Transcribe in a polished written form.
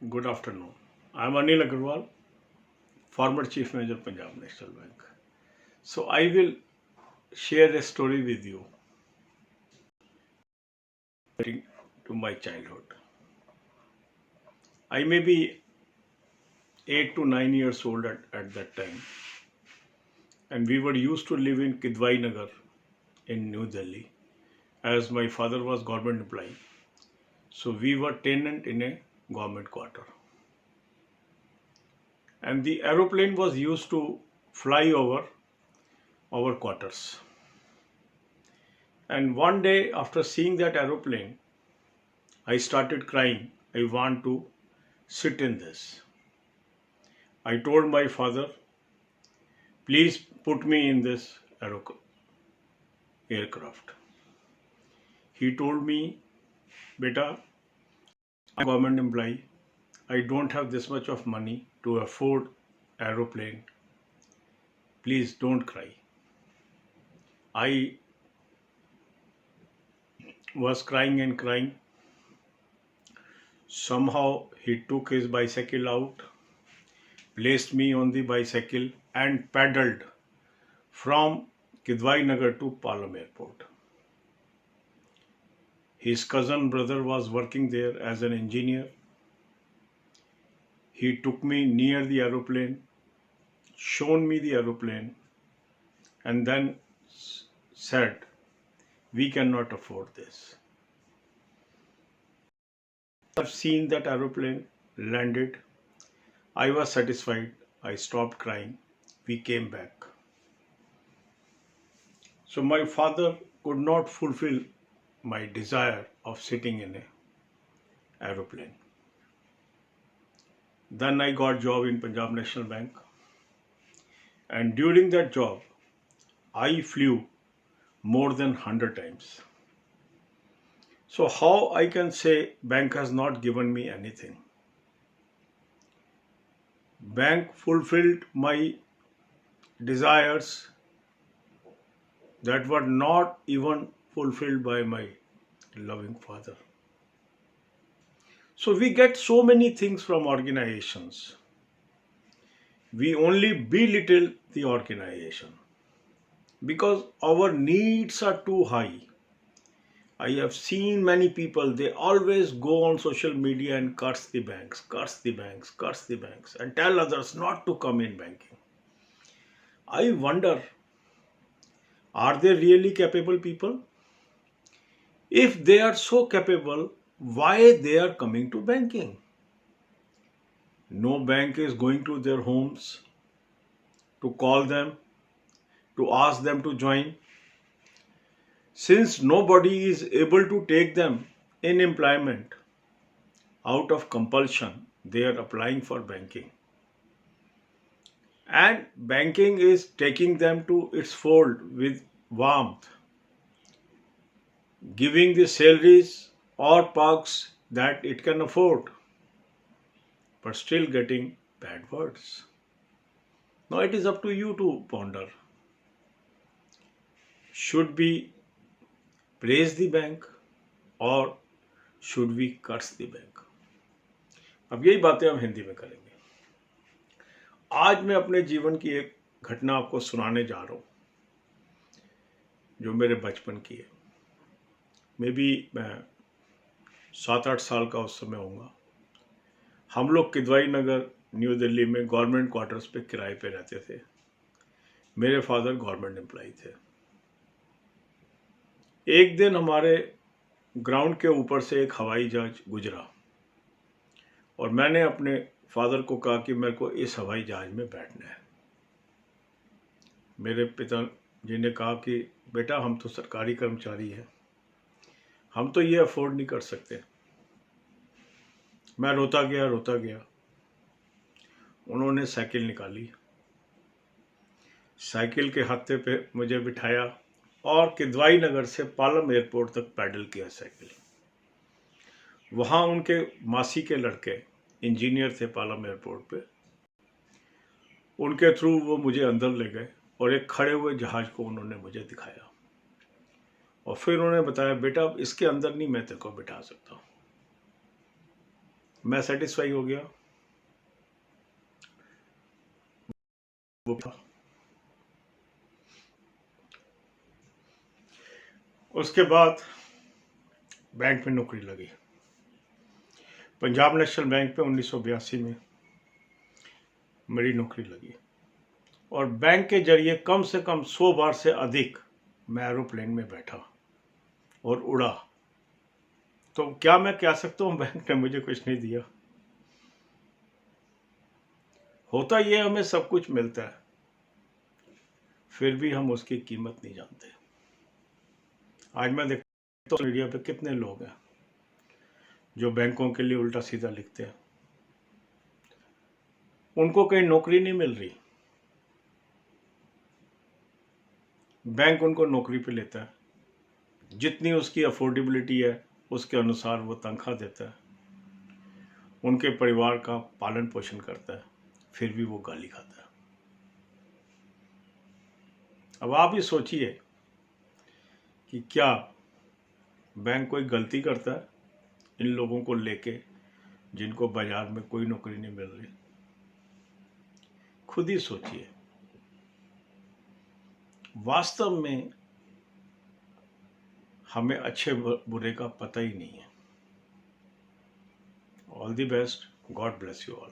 Good afternoon. I'm Anil Agarwal, former Chief Manager, Punjab National Bank. So I will share a story with you relating to my childhood. I may be 8 to 9 years old at that time, and we were used to live in Kidwai Nagar in New Delhi, as my father was government employee. So we were tenant in a government quarter, and the aeroplane was used to fly over our quarters. And one day, after seeing that aeroplane, I started crying. I want to sit in this. I told my father, please put me in this aircraft. He told me, beta, I'm a government employee. I don't have this much of money to afford aeroplane. Please don't cry. I was crying and crying. Somehow he took his bicycle out, placed me on the bicycle and paddled from Kidwai Nagar to Palam Airport. His cousin brother was working there as an engineer. He took me near the aeroplane, shown me the aeroplane, and then said, we cannot afford this. I've seen that aeroplane landed. I was satisfied. I stopped crying. We came back. So my father could not fulfill my desire of sitting in an aeroplane. Then I got job in Punjab National Bank. And during that job, I flew more than 100 times. So how I can say bank has not given me anything? Bank fulfilled my desires that were not even fulfilled by my loving father. So we get so many things from organizations. We only belittle the organization because our needs are too high. I have seen many people, they always go on social media and curse the banks, and tell others not to come in banking. I wonder, are they really capable people? If they are so capable, why they are coming to banking? No bank is going to their homes to call them, to ask them to join. Since nobody is able to take them in employment out of compulsion, they are applying for banking. And banking is taking them to its fold with warmth, giving the salaries or perks that it can afford, but still getting bad words. Now it is up to you to ponder. Should we praise the bank or should we curse the bank? अब यही बातें हम हिंदी में करेंगे। आज मैं अपने जीवन की एक घटना आपको सुनाने जा रहा हूँ जो मेरे बचपन की है। मे बी मैं 7-8 साल का उस समय होऊंगा। हम लोग किदवाई नगर न्यू दिल्ली में गवर्नमेंट क्वार्टर्स पे किराए पे रहते थे। मेरे फादर गवर्नमेंट एम्प्लॉय थे। एक दिन हमारे ग्राउंड के ऊपर से एक हवाई जहाज गुजरा और मैंने अपने फादर को कहा कि मेरे को इस हवाई जहाज में बैठना है। मेरे पिताजी ने कहा कि बेटा, हम तो सरकारी कर्मचारी हैं, हम तो ये अफोर्ड नहीं कर सकते। मैं रोता गया। उन्होंने साइकिल निकाली, साइकिल के हत्थे पे मुझे बिठाया और किदवाई नगर से पालम एयरपोर्ट तक पैडल किया साइकिल। वहाँ उनके मासी के लड़के इंजीनियर थे पालम एयरपोर्ट पे। उनके थ्रू वो मुझे अंदर ले गए और एक खड़े हुए जहाज को उन्होंने मुझे दिखाया और फिर उन्होंने बताया, बेटा अब इसके अंदर नहीं मैं तेरे को बिठा सकता हूँ। मैं सेटिस्फाई हो गया। वो था। उसके बाद बैंक में नौकरी लगी, पंजाब नेशनल बैंक में 1982 में मेरी नौकरी लगी। और बैंक के जरिए कम से कम 100 बार से अधिक मैं एरोप्लेन में बैठा और उड़ा। तो क्या मैं कह सकता हूँ बैंक ने मुझे कुछ नहीं दिया? होता ये हमें सब कुछ मिलता है, फिर भी हम उसकी कीमत नहीं जानते। आज मैं देखता हूँ मीडिया पे कितने लोग हैं जो बैंकों के लिए उल्टा सीधा लिखते हैं। उनको कहीं नौकरी नहीं मिल रही, बैंक उनको नौकरी पे लेता है, जितनी उसकी अफोर्डेबिलिटी है उसके अनुसार वो तनख्वाह देता है, उनके परिवार का पालन पोषण करता है, फिर भी वो गाली खाता है। अब आप ही सोचिए कि क्या बैंक कोई गलती करता है इन लोगों को लेके जिनको बाजार में कोई नौकरी नहीं मिल रही? खुद ही सोचिए। वास्तव में हमें अच्छे बुरे का पता ही नहीं है। All the best, God bless you all.